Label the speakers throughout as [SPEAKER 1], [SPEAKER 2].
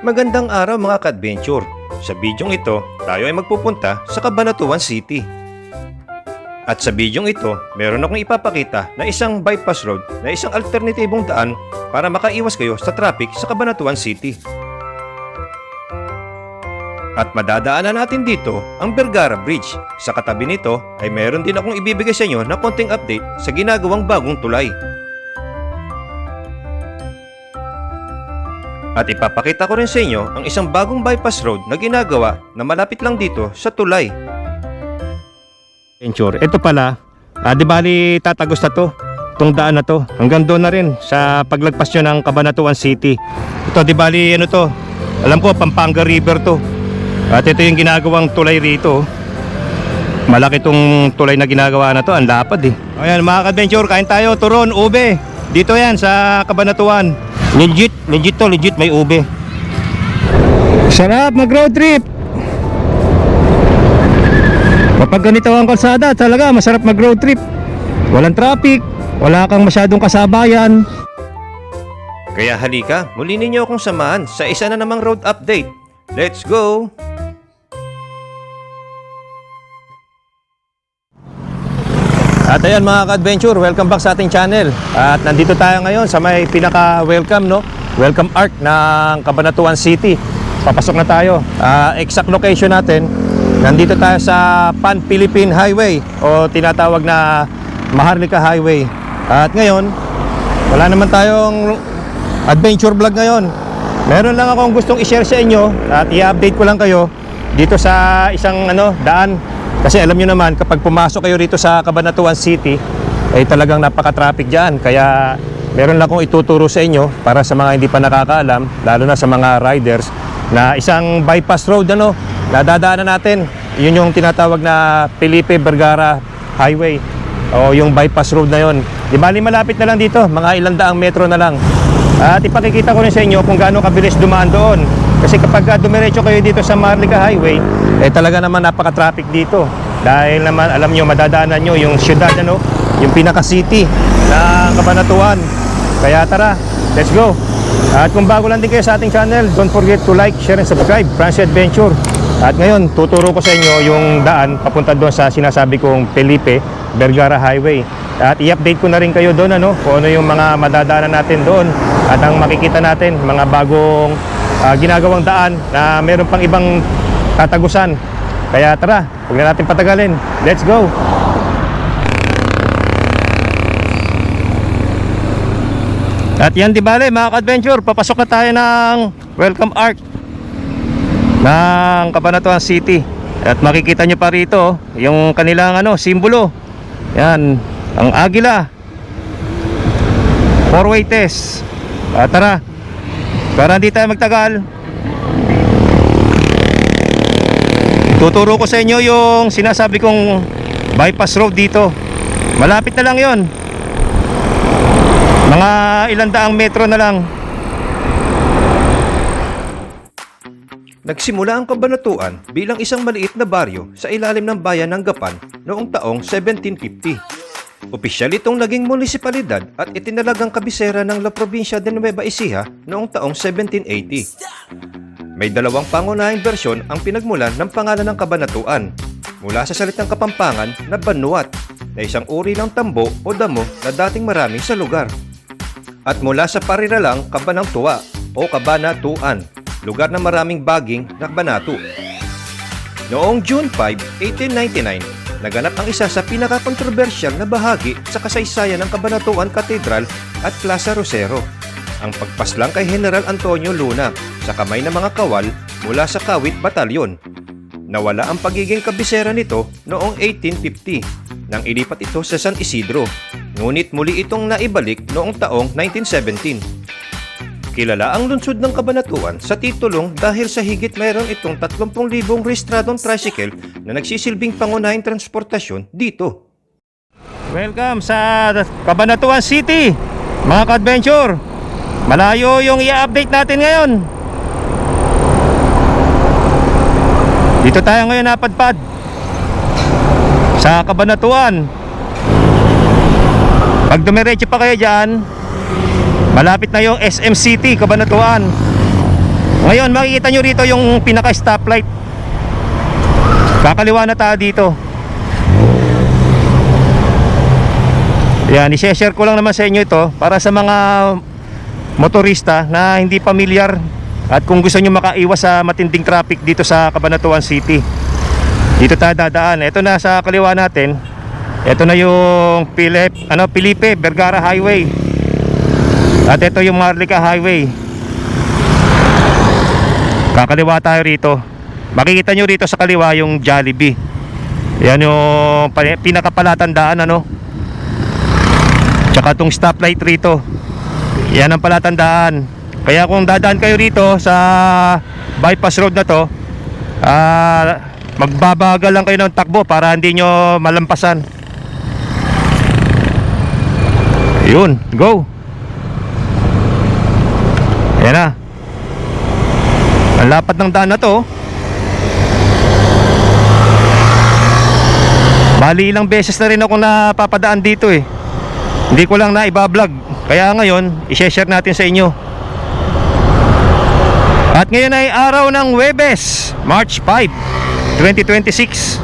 [SPEAKER 1] Magandang araw mga ka-adventure. Sa bidyong ito, tayo ay magpupunta sa Cabanatuan City. At sa bidyong ito, meron akong ipapakita na isang bypass road na isang alternatibong daan para makaiwas kayo sa traffic sa Cabanatuan City. At madadaanan natin dito ang Vergara Bridge. Sa katabi nito ay meron din akong ibibigay sa inyo na konting update sa ginagawang bagong tulay. At ipapakita ko rin sa inyo ang isang bagong bypass road na ginagawa na malapit lang dito sa tulay.
[SPEAKER 2] Ito pala, di bali tatagos na to, itong daan na to, hanggang doon na rin sa paglagpas nyo ng Cabanatuan City. Ito di bali ano to, alam ko Pampanga River to. At ito yung ginagawang tulay rito. Malaki itong tulay na ginagawa na to, ang lapad eh. Ayan mga ka-adventure, kain tayo, turon, ube. Dito yan sa Cabanatuan. Legit to, legit may ube. Sarap mag road trip. Kapag ganito ang kalsada, talaga masarap mag road trip. Walang traffic, wala kang masyadong kasabayan.
[SPEAKER 1] Kaya halika, muli ninyo akong samahan sa isa na namang road update. Let's go!
[SPEAKER 2] At ayan mga ka-adventure, welcome back sa ating channel. At nandito tayo ngayon sa may pinaka-welcome, no? Welcome arc ng Cabanatuan City. Papasok na tayo. Exact location natin, nandito tayo sa Pan-Philippine Highway o tinatawag na Maharlika Highway. At ngayon, wala naman tayong adventure vlog ngayon. Meron lang akong gustong i-share sa inyo at i-update ko lang kayo dito sa isang daan. Kasi alam nyo naman, kapag pumasok kayo rito sa Cabanatuan City, ay talagang napaka-traffic dyan. Kaya meron lang akong ituturo sa inyo para sa mga hindi pa nakakaalam, lalo na sa mga riders, na isang bypass road na dadaanan natin. Yun yung tinatawag na Felipe Vergara Highway o yung bypass road na yun. Di bali malapit na lang dito, mga ilang daang metro na lang. At ipakikita ko rin sa inyo kung gaano kabilis dumaan doon. Kasi kapag dumiretso kayo dito sa Maharlika Highway, talaga naman napaka-traffic dito. Dahil naman alam nyo, madadaanan nyo yung syudad, yung pinaka-city ng Cabanatuan. Kaya tara, let's go! At kung bago lang din kayo sa ating channel, don't forget to like, share, and subscribe, Francie Adventure. At ngayon, tuturo ko sa inyo yung daan papunta doon sa sinasabi kong Felipe Vergara Highway. At i-update ko na rin kayo doon kung ano yung mga madadaanan natin doon. At ang makikita natin, mga bagong ginagawang daan na meron pang ibang tatagusan. Kaya tara, huwag na natin patagalin. Let's go! At yan di bale mga ka-adventure, papasok na tayo ng welcome arc ng Cabanatuan City. At makikita nyo pa rito yung kanilang simbolo. Yan, ang Agila. Four-way test. At tara, para hindi tayo magtagal, tuturo ko sa inyo yung sinasabi kong bypass road dito. Malapit na lang yon, mga ilang daang metro na lang.
[SPEAKER 1] Nagsimula ang Cabanatuan bilang isang maliit na baryo sa ilalim ng bayan ng Gapan noong taong 1750. Opisyal itong naging munisipalidad at itinalagang kabisera ng La Provincia de Nueva Ecija noong taong 1780. May dalawang pangunahing bersyon ang pinagmulan ng pangalan ng Cabanatuan, mula sa salitang Kapampangan na Banuat, na isang uri ng tambo o damo na dating marami sa lugar, at mula sa pariralang Kabanang Tuwa o Cabanatuan, lugar na maraming baging na banatu. Noong June 5, 1899, naganap ang isa sa pinaka-kontrobersyal na bahagi sa kasaysayan ng Cabanatuan Cathedral at Plaza Rosero, ang pagpaslang kay General Antonio Luna sa kamay ng mga kawal mula sa Kawit Batalyon. Nawala ang pagiging kabisera nito noong 1850 nang ilipat ito sa San Isidro, ngunit muli itong naibalik noong taong 1917. Kilala ang lungsod ng Cabanatuan sa titulong dahil sa higit mayroon itong 30,000 rehistradong tricycle na nagsisilbing pangunahing transportasyon dito.
[SPEAKER 2] Welcome sa Cabanatuan City, mga ka-adventure. Malayo yung i-update natin ngayon. Dito tayo ngayon napadpad sa Cabanatuan. Pag dumiretso pa kayo dyan, malapit na yung SM City, Cabanatuan. Ngayon, makikita nyo rito yung pinaka-stoplight. Kakaliwa na tayo dito. Yan, i-share ko lang naman sa inyo ito para sa mga motorista na hindi pamilyar at kung gusto nyo makaiwas sa matinding traffic dito sa Cabanatuan City. Dito tayo dadaan. Ito na sa kaliwa natin. Ito na yung Felipe Vergara Highway. At ito yung Marlica Highway. Kakaliwa tayo rito. Makikita nyo rito sa kaliwa yung Jollibee. Yan yung pinakapalatandaan, ano. Tsaka tong stoplight rito. Yan ang palatandaan. Kaya kung dadaan kayo rito sa bypass road na to, magbabagal lang kayo ng takbo para hindi nyo malampasan. Yun, go. Ayan na. Ang lapad ng daan na to. Bali ilang beses na rin ako napapadaan dito eh. Hindi ko lang na ibablog. Kaya ngayon, i-share natin sa inyo. At ngayon ay araw ng Huwebes, March 5, 2026.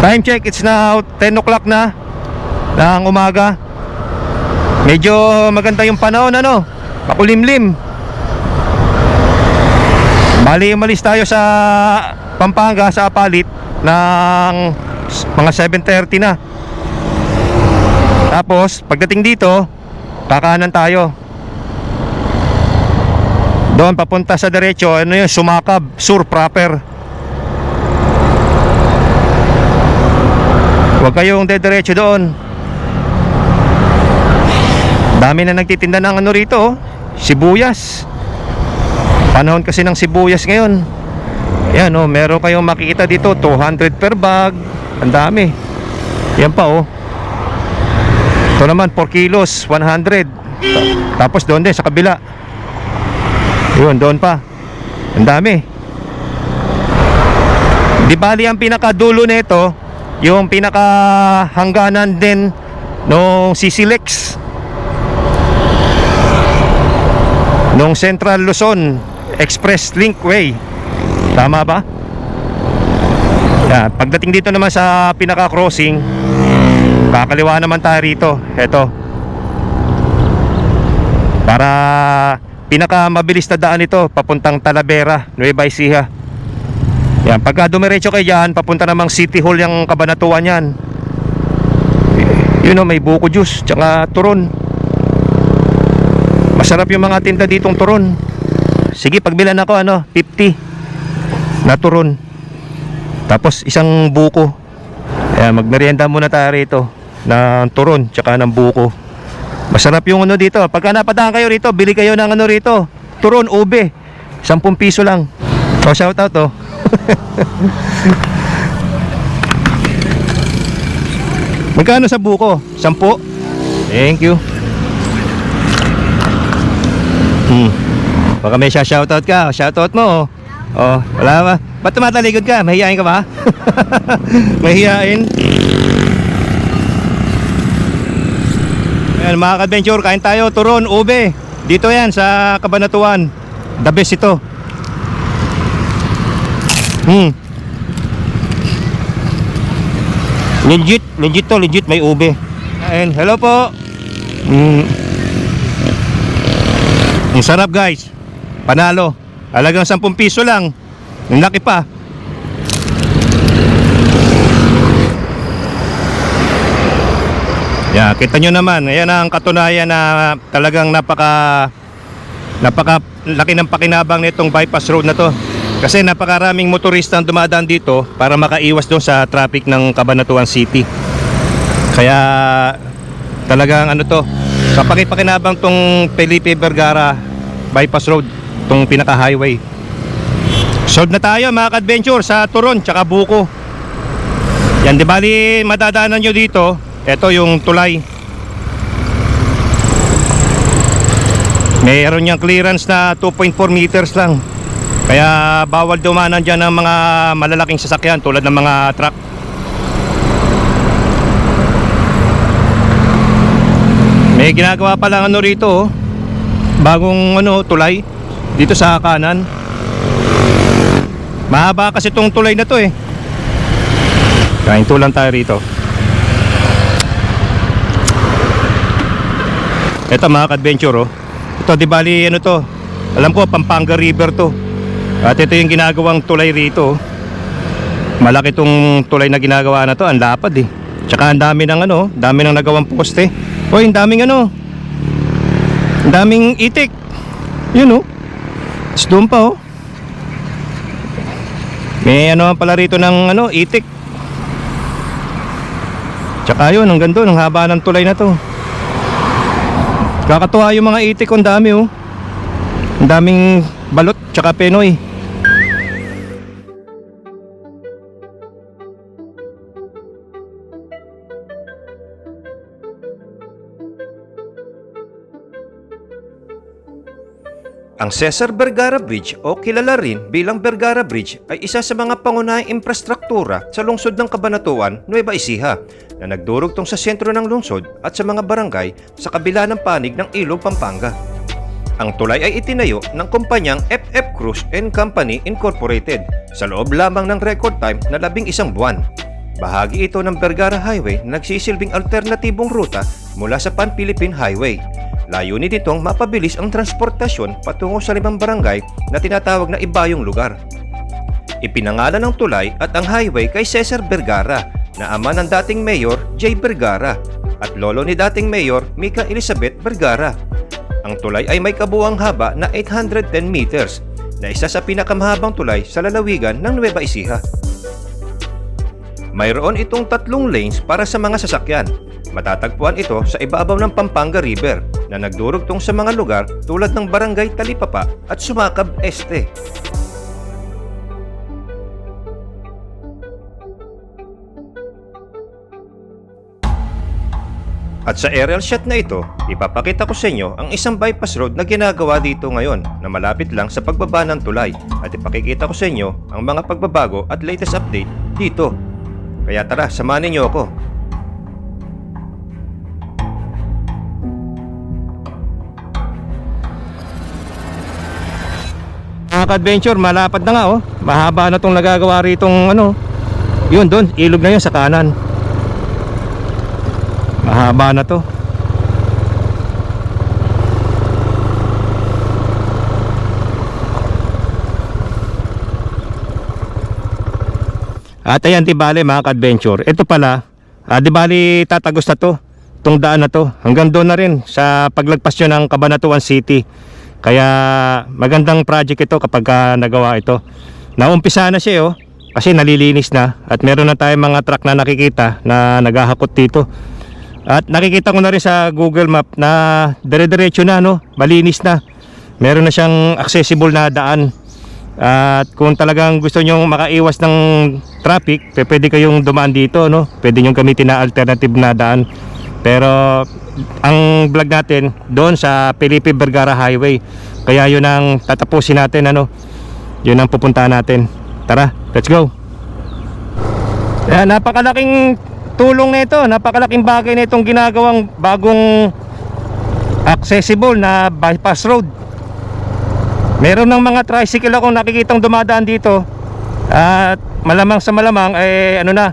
[SPEAKER 2] Time check, it's now 10 o'clock na ng umaga. Medyo maganda yung panahon, ano? Makulimlim. Bali, umalis tayo sa Pampanga, sa Apalit ng mga 7:30 na. Tapos pagdating dito, kakanan tayo. Doon papunta sa diretso, ano yun, Sumakab, Sur proper. Huwag kayong dediretso doon. Dami na nagtitinda ng ano rito, oh, sibuyas. Panahon kasi ng sibuyas ngayon. Yan, oh, meron kayong makikita dito 200 per bag. Ang dami. Yan pa, oh. Ito naman 4 kilos 100. Tapos doon din sa kabila. Yun, doon pa. Ang dami. Di bali ang pinakadulo nito, yung pinakahangganan din nung CCLEX, nung Central Luzon Express Linkway. Tama ba? Yan, pagdating dito naman sa pinaka-crossing, kakaliwa naman tayo rito. Ito. Para pinaka-mabilis na daan ito papuntang Talavera, Nueva Ecija. Yan, pagka dumiretso kayo dyan, papunta namang City Hall yung Cabanatuan yan. Yun o, may buko juice, tsaka turon. Masarap yung mga tinda ditong turon. Sige, pagbilan ako, 50 na turon. Tapos isang buko. Ayan, magmerienda muna tayo rito ng turon tsaka ng buko. Masarap yung ano dito. Pagka napadaan kayo rito, bili kayo ng ano rito, turon, ube, 10 piso lang. So shout out, oh. Magkano sa buko? 10? Thank you. Baka may shoutout ka. Shoutout mo, oh. Oh, wala ba? Ba't tumatalikod ka? Mahihain ka ba? Mahihain? Ayan, mga ka-adventure, kain tayo. Turon, ube. Dito yan sa Cabanatuan. The best ito. Legit to, legit may ube. Ayan, hello po. Ang sarap, guys. Panalo. Halagang 10 piso lang. Ang laki pa. Yeah, kita nyo naman. Ayan ang katunayan na talagang napaka laki ng pakinabang nitong bypass road na to. Kasi napakaraming motorista ang dumadaan dito para makaiwas doon sa traffic ng Cabanatuan City. Kaya talagang ano to, kapakipakinabang tong Felipe Vergara bypass road, tong pinaka highway. Solve na tayo mga ka-adventure sa turon tsaka buko. Yan, di bali madadaanan nyo dito. Ito yung tulay. Mayroon niyang clearance na 2.4 meters lang. Kaya bawal dumanan dyan ng mga malalaking sasakyan tulad ng mga truck. May ginagawa pa lang ano rito, oh. Bagong ano, tulay. dito sa kanan. Mahaba kasi itong tulay na to eh. Kahinto lang tayo rito. Ito mga ka-adventure oh. Ito di bali ano to, alam ko Pampanga River to. At ito yung ginagawang tulay rito. Malaki tong tulay na ginagawa na to, ang lapad eh. Tsaka ang dami ng ano, dami ng nagawang poste. Hoy, ang daming ano, ang daming itik. Yun oh. Tapos doon pa oh. May ano pala rito ng ano, itik. Tsaka yun, hanggang doon, ang haba ng tulay na to. Kakatuwa yung mga itik, ang dami oh. Ang daming balot tsaka penoy.
[SPEAKER 1] Ang Cesar Vergara Bridge o kilala rin bilang Vergara Bridge ay isa sa mga pangunahing infrastruktura sa lungsod ng Cabanatuan, Nueva Ecija na nagdurugtong sa sentro ng lungsod at sa mga barangay sa kabila ng panig ng Ilog Pampanga. Ang tulay ay itinayo ng kumpanyang FF Cruz and Company Incorporated sa loob lamang ng record time na 11 buwan. Bahagi ito ng Vergara Highway na nagsisilbing alternatibong ruta mula sa Pan-Philippine Highway. Layunin nitong mapabilis ang transportasyon patungo sa 5 barangay na tinatawag na ibayong lugar. Ipinangalan ng tulay at ang highway kay Cesar Vergara na ama ng dating Mayor J. Vergara at lolo ni dating Mayor Mica Elizabeth Vergara. Ang tulay ay may kabuuang haba na 810 meters na isa sa pinakamahabang tulay sa lalawigan ng Nueva Ecija. Mayroon itong 3 lanes para sa mga sasakyan. Matatagpuan ito sa ibabaw ng Pampanga River na nagdurugtong sa mga lugar tulad ng Barangay Talipapa at Sumakab Este. At sa aerial shot na ito, ipapakita ko sa inyo ang isang bypass road na ginagawa dito ngayon na malapit lang sa pagbaba ng tulay at ipakikita ko sa inyo ang mga pagbabago at latest update dito. Kaya tara, samahan niyo ako.
[SPEAKER 2] Mga ka-adventure, malapad na nga oh. Mahaba na tong nagagawa ritong ano. Yun doon, ilog na yun sa kanan. Mahaba na to. At ayan, di bale mga ka-adventure, ito pala, di bale tatagos na to, itong daan na to, hanggang doon na rin sa paglagpas nyo ng Cabanatuan City. Kaya magandang project ito kapag nagawa ito. Naumpisa na siya oh, kasi nalilinis na at meron na tayong mga truck na nakikita na naghahakot dito. At nakikita ko na rin sa Google Map na dire-diretso na no, malinis na. Meron na siyang accessible na daan. At kung talagang gusto nyo makaiwas ng traffic, pwede kayong dumaan dito no. Pwede nyo gamitin na alternative na daan. Pero ang vlog natin doon sa Felipe Vergara Highway. Kaya yun ang tatapusin natin ano. Yun ang pupuntahan natin. Tara, let's go. Yan, napakalaking tulong nito, napakalaking bagay na itong ginagawang bagong accessible na bypass road. Meron ng mga tricycle akong nakikitang dumadaan dito. At malamang sa malamang ay ano na,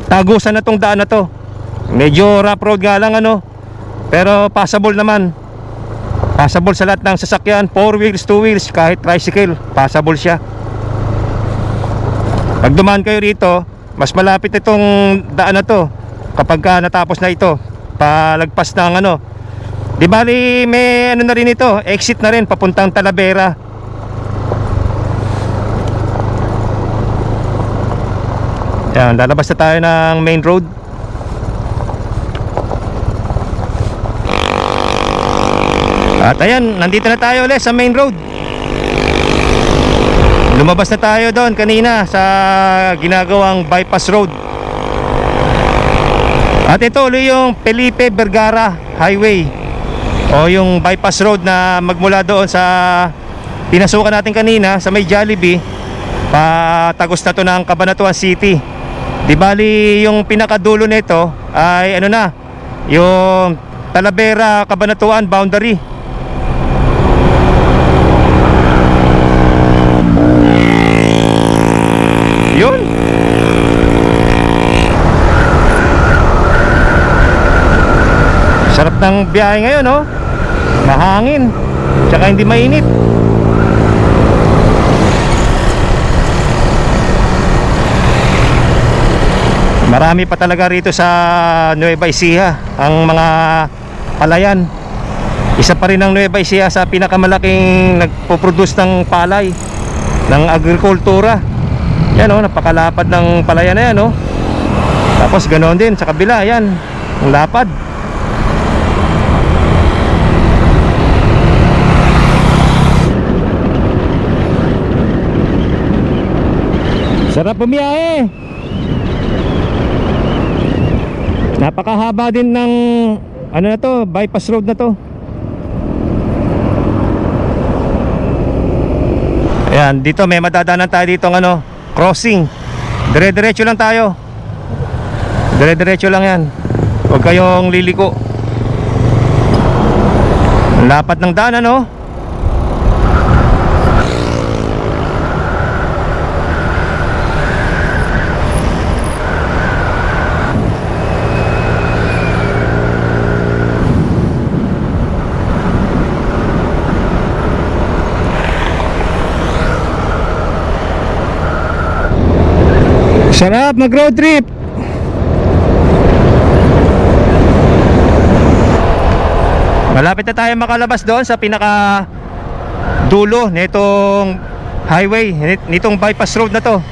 [SPEAKER 2] tagusan na tong daan na to. Medyo rough road nga lang ano, pero passable naman. Passable sa lahat ng sasakyan, 4 wheels, 2 wheels, kahit tricycle, passable siya. Pag dumaan kayo rito, mas malapit itong daan na to kapag natapos na ito, palagpas ng ano. Di bali may ano na rin ito, exit na rin papuntang Talavera. Yan, lalabas na tayo ng main road. At ayan, nandito na tayo ulit sa main road. Lumabas na tayo doon kanina sa ginagawang bypass road. At ito ulit yung Felipe Vergara Highway, o yung bypass road na magmula doon sa pinasukan natin kanina sa may Jollibee, patagos na to ng Cabanatuan City. Di bali yung pinakadulo nito ay ano na, yung Talavera Cabanatuan boundary. ng biyahe ngayon, oh. Mahangin, tsaka hindi mainit. Marami pa talaga rito sa Nueva Ecija ang mga palayan. Isa pa rin ang Nueva Ecija sa pinakamalaking nagpo-produce ng palay, ng agrikultura. Yan, oh, napakalapad ng palayan na yan, oh. Tapos ganoon din sa kabila, yan, ang lapad. Sarap bumiyahe. Napakahaba din ng ano na to, bypass road na to. Ayan, dito may madadaanan tayo dito ng ano, crossing. Dire-diretso lang tayo. Dire-diretso lang yan. Huwag kayong liliko. Lapat ng daan, ano? Sarap mag-road trip. Malapit na tayo makalabas doon sa pinaka dulo nitong highway, nitong bypass road na to.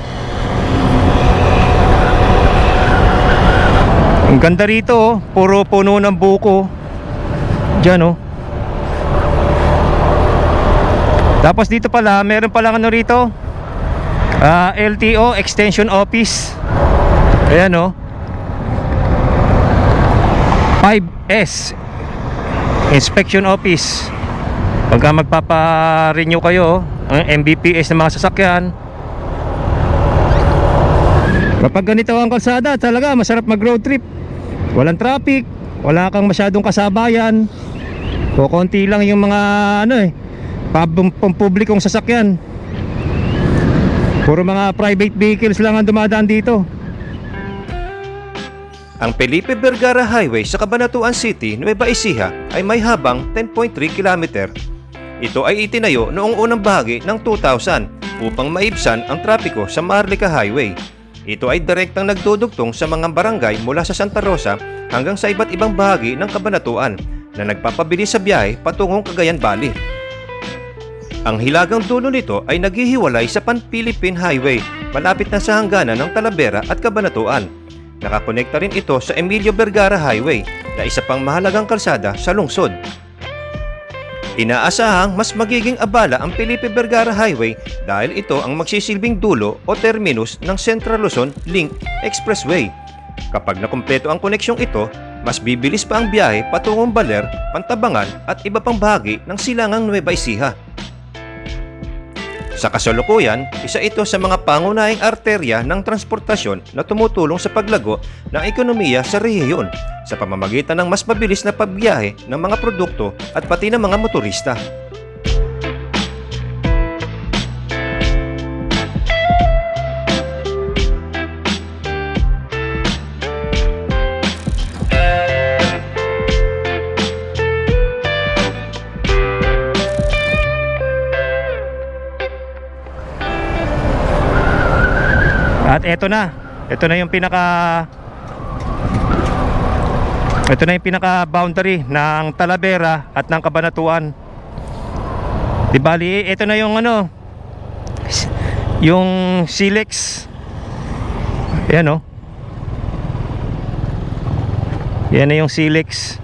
[SPEAKER 2] Ang ganda rito, oh. Puro puno ng buko diyan, oh. Tapos dito pala, meron palang ano rito, LTO Extension Office. Ayan, oh. 5S Inspection Office. Pagka magpapa-renew kayo ang MBPS ng mga sasakyan, kapag ganito ang kalsada, talaga masarap mag-road trip. Walang traffic, wala kang masyadong kasabayan, o konti lang yung mga ano pampublikong sasakyan. Puro mga private vehicles lang ang dumadaan dito.
[SPEAKER 1] Ang Felipe Vergara Highway sa Cabanatuan City, Nueva Ecija ay may habang 10.3 km. Ito ay itinayo noong unang bahagi ng 2000 upang maibsan ang trapiko sa Maharlika Highway. Ito ay direktang nagdudugtong sa mga barangay mula sa Santa Rosa hanggang sa iba't ibang bahagi ng Cabanatuan na nagpapabilis sa biyahe patungong Cagayan Valley. Ang hilagang dulo nito ay naghihiwalay sa Pan-Philippine Highway malapit na sa hangganan ng Talavera at Cabanatuan. Nakakonekta rin ito sa Emilio Vergara Highway na isa pang mahalagang kalsada sa lungsod. Inaasahang mas magiging abala ang Felipe Vergara Highway dahil ito ang magsisilbing dulo o terminus ng Central Luzon Link Expressway. Kapag nakumpleto ang koneksyong ito, mas bibilis pa ang biyahe patungong Baler, Pantabangan at iba pang bahagi ng silangang Nueva Ecija. Sa kasalukuyan, isa ito sa mga pangunahing arterya ng transportasyon na tumutulong sa paglago ng ekonomiya sa rehiyon sa pamamagitan ng mas mabilis na pagbiyahe ng mga produkto at pati ng mga motorista.
[SPEAKER 2] At ito na yung pinaka boundary ng Talavera at ng Cabanatuan. Di bali, ito na yung ano, yung Silex. Ayan, oh. Yan na yung Silex.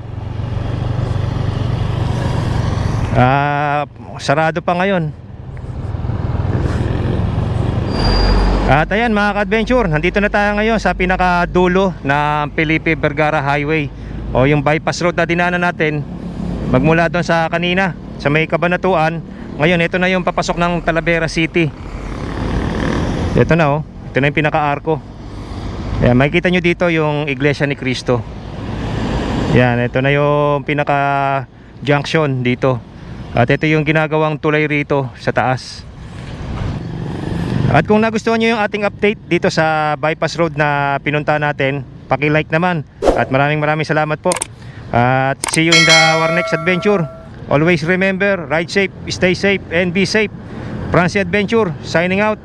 [SPEAKER 2] Sarado pa ngayon. At ayan mga ka-adventure, nandito na tayo ngayon sa pinakadulo ng Felipe Vergara Highway o yung bypass road na dinaanan natin magmula doon sa kanina sa may Cabanatuan. Ngayon ito na yung papasok ng Talavera City. Ito na, oh. Ito na yung pinaka-arko. Ayan, makikita nyo dito yung Iglesia ni Cristo. Yan, ito na yung pinaka-junction dito. At ito yung ginagawang tulay rito sa taas. At kung nagustuhan nyo yung ating update dito sa bypass road na pinunta natin, paki-like naman. At maraming salamat po. At see you in our next adventure. Always remember, ride safe, stay safe, and be safe. Francie Adventure, signing out.